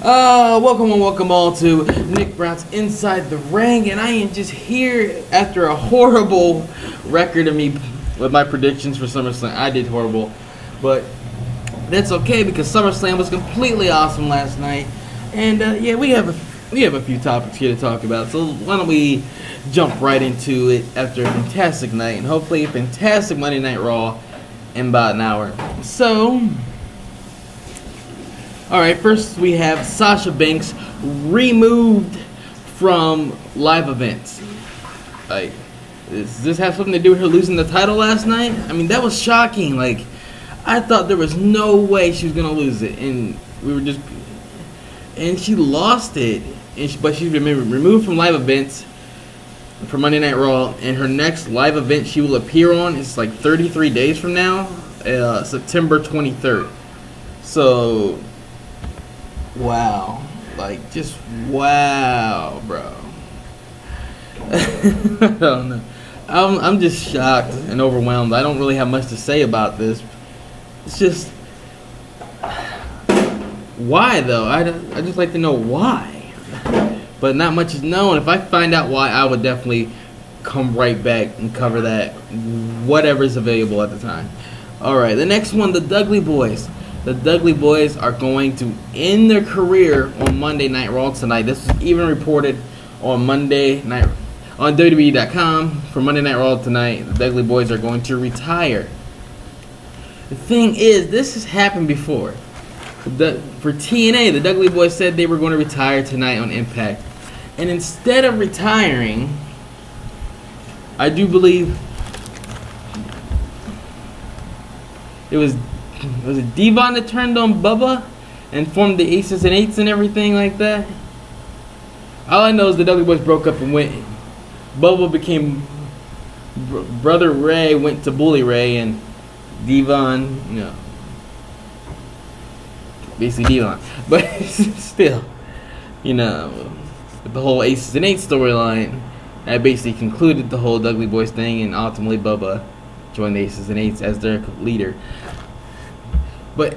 Welcome all to Nick Brown's Inside the Ring, and I am just here after a horrible record of me with my predictions for SummerSlam. I did horrible, but that's okay because SummerSlam was completely awesome last night, and we have a few topics here to talk about. So why don't we jump right into it after a fantastic night, and hopefully a fantastic Monday Night Raw in about an hour. So. Alright, first we have Sasha Banks removed from live events. Like, does this have something to do with her losing the title last night? I mean, that was shocking. Like, I thought there was no way she was going to lose it. And she lost it. But she's been removed from live events for Monday Night Raw. And her next live event she will appear on is like 33 days from now, September 23rd. So... wow. Like, just wow, bro. I don't know. I'm just shocked and overwhelmed. I don't really have much to say about this. It's just... why, though? I just like to know why. But not much is known. If I find out why, I would definitely come right back and cover that. Whatever's available at the time. Alright, the next one, the Dudley Boys. The Dudley Boys are going to end their career on Monday Night Raw tonight. This was even reported on Monday Night on WWE.com for Monday Night Raw tonight. The Dudley Boys are going to retire. The thing is, this has happened before. For TNA, the Dudley Boys said they were going to retire tonight on Impact. And instead of retiring, I do believe was it Devon that turned on Bubba and formed the Aces and Eights and everything like that? All I know is the Dudley Boys broke up and went. Bubba became Brother Ray, went to Bully Ray, and Devon, basically Devon. But still, the whole Aces and Eights storyline, that basically concluded the whole Dudley Boys thing, and ultimately Bubba joined the Aces and Eights as their leader. But,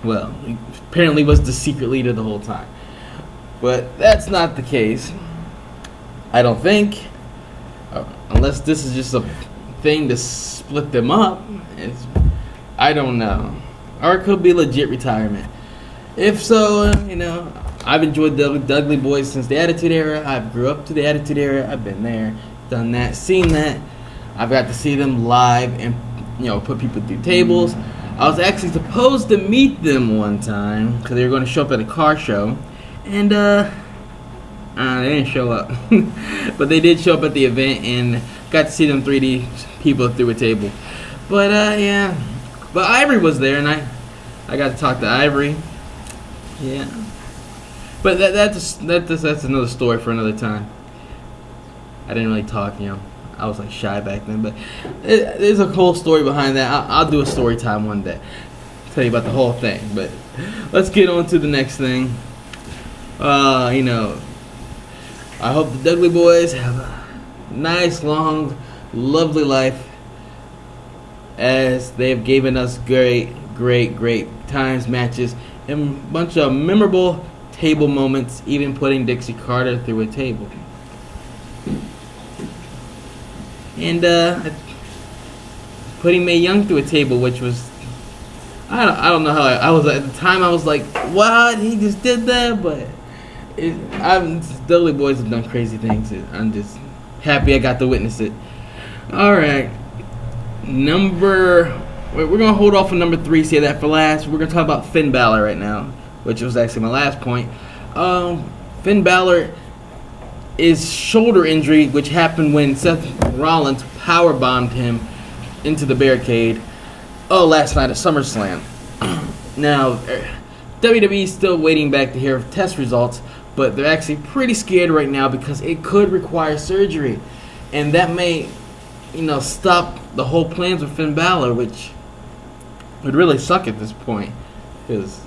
well, he apparently was the secret leader the whole time. But that's not the case. I don't think. Unless this is just a thing to split them up. I don't know. Or it could be legit retirement. If so, I've enjoyed the Dudley Boys since the Attitude Era. I grew up to the Attitude Era. I've been there, done that, seen that. I've got to see them live and, put people through tables. I was actually supposed to meet them one time because they were going to show up at a car show, and they didn't show up. But they did show up at the event and got to see them 3D people through a table. But yeah, but Ivory was there, and I got to talk to Ivory. Yeah, but that's another story for another time. I didn't really talk, I was like shy back then, but there's a whole story behind that. I'll do a story time one day. Tell you about the whole thing, but let's get on to the next thing. I hope the Dudley Boys have a nice, long, lovely life as they have given us great times, matches, and a bunch of memorable table moments, even putting Dixie Carter through a table. And putting Mae Young through a table, which was, I don't know how I was at the time. I was like, what? He just did that? But Dudley Boys have done crazy things. I'm just happy I got to witness it. All right, we're gonna hold off on number 3. Save that for last. We're gonna talk about Finn Balor right now, which was actually my last point. Finn Balor. Is shoulder injury, which happened when Seth Rollins powerbombed him into the barricade last night at SummerSlam. Now, WWE is still waiting back to hear test results, but they're actually pretty scared right now because it could require surgery. And that may, stop the whole plans with Finn Balor, which would really suck at this point. Because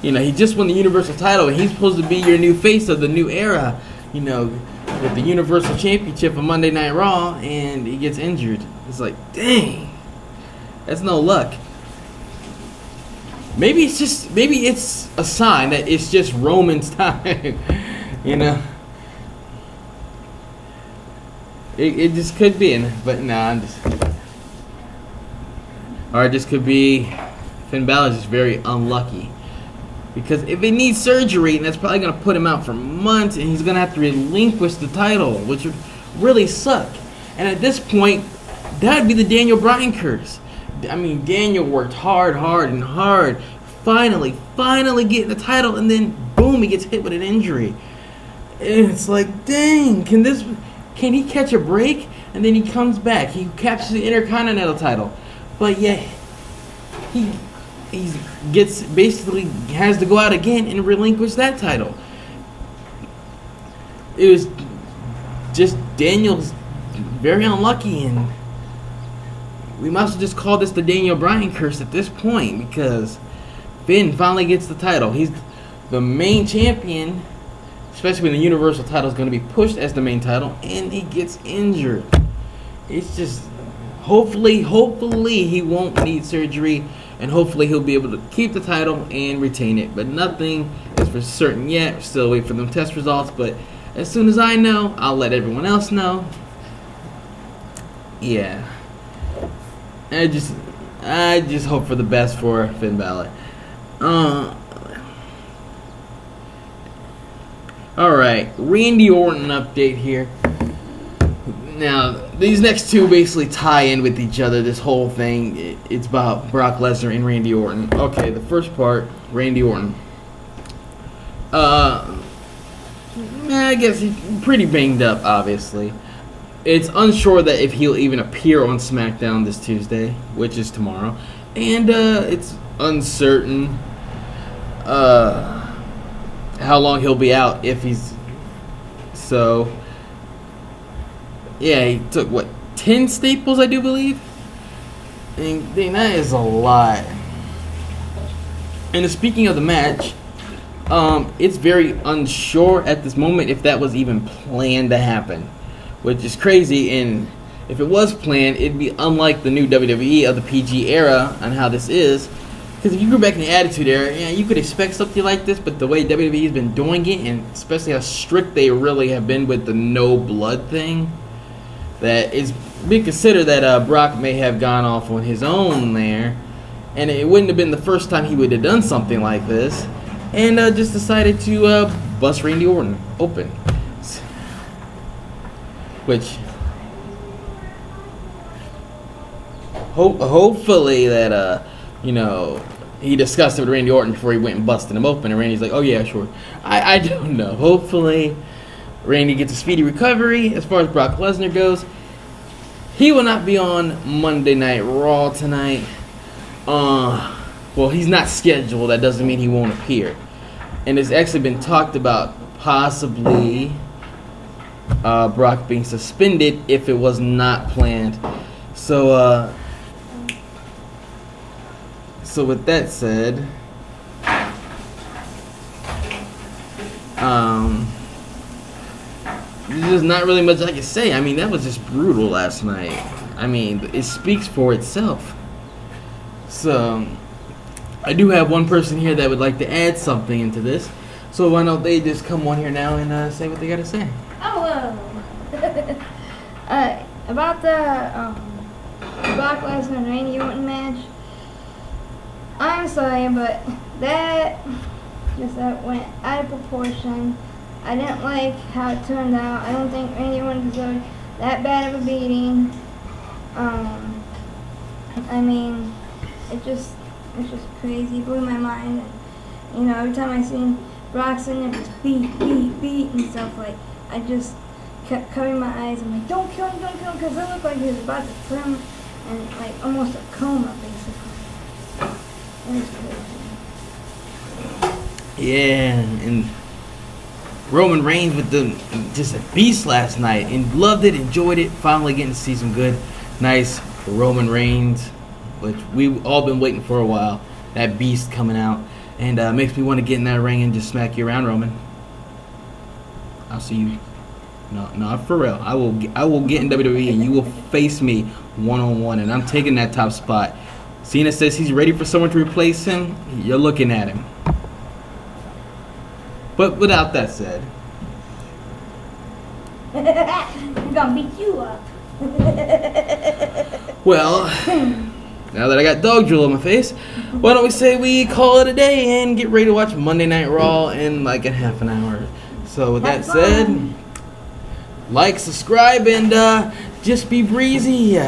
he just won the Universal title, and he's supposed to be your new face of the new era, with the Universal Championship on Monday Night Raw, and he gets injured. It's like, dang, that's no luck. maybe it's a sign that it's just Roman's time. You know, it just could be, but nah, I'm just. Or it just could be Finn Balor just very unlucky. Because if it needs surgery, that's probably going to put him out for months, and he's going to have to relinquish the title, which would really suck. And at this point, that would be the Daniel Bryan curse. I mean, Daniel worked hard, finally getting the title, and then boom, he gets hit with an injury. And it's like, dang, can he catch a break? And then he comes back. He captures the Intercontinental title. But yeah, he basically has to go out again and relinquish that title. It was just Daniel's very unlucky, and we must just call this the Daniel Bryan curse at this point, because Finn finally gets the title. He's the main champion, especially when the Universal title is going to be pushed as the main title, and he gets injured. It's just, hopefully he won't need surgery, and hopefully he'll be able to keep the title and retain it. But nothing is for certain yet. We're still waiting for them test results, but as soon as I know, I'll let everyone else know. Yeah. I just hope for the best for Finn Balor. Alright, Randy Orton update here. Now, these next two basically tie in with each other, this whole thing. It's about Brock Lesnar and Randy Orton. Okay, the first part, Randy Orton. I guess he's pretty banged up, obviously. It's unsure that if he'll even appear on SmackDown this Tuesday, which is tomorrow. And it's uncertain how long he'll be out, if he's... So... Yeah, he took, 10 staples, I do believe? And that is a lot. And speaking of the match, it's very unsure at this moment if that was even planned to happen, which is crazy. And if it was planned, it'd be unlike the new WWE of the PG era on how this is. Because if you grew back in the Attitude Era, yeah, you could expect something like this, but the way WWE's been doing it, and especially how strict they really have been with the no blood thing, that it's been considered that Brock may have gone off on his own there, and it wouldn't have been the first time he would have done something like this, and just decided to bust Randy Orton open, which hopefully that he discussed it with Randy Orton before he went and busted him open, and Randy's like, oh yeah, sure. I don't know. Hopefully Randy gets a speedy recovery. As far as Brock Lesnar goes, he will not be on Monday Night Raw tonight. Well, he's not scheduled. That doesn't mean he won't appear. And it's actually been talked about possibly Brock being suspended if it was not planned. So with that said, there's not really much I can say. I mean, that was just brutal last night. I mean, it speaks for itself. So, I do have one person here that would like to add something into this. So why don't they just come on here now and say what they got to say? Hello. About the Brock Lesnar and Randy Orton match. I'm sorry, but that went out of proportion. I didn't like how it turned out. I don't think Randy Orton deserved that bad of a beating. I mean, it's just crazy. It blew my mind. And, every time I seen Brock sitting there just beat and stuff, like, I just kept covering my eyes. I'm like, don't kill him, because it looked like he was about to put him in, like, almost a coma, basically. It was crazy. Yeah, and Roman Reigns with just a beast last night, and loved it, enjoyed it. Finally getting to see some good, nice Roman Reigns, which we've all been waiting for a while. That beast coming out, and makes me want to get in that ring and just smack you around, Roman. I'll see you. No, for real. I will get in WWE, and you will face me 1-on-1, and I'm taking that top spot Cena says he's ready for someone to replace him. You're looking at him. But without that said, I'm gonna beat you up. well, now that I got dog drool on my face, why don't we say we call it a day and get ready to watch Monday Night Raw in like a half an hour. So with that said, like, subscribe, and just be breezy.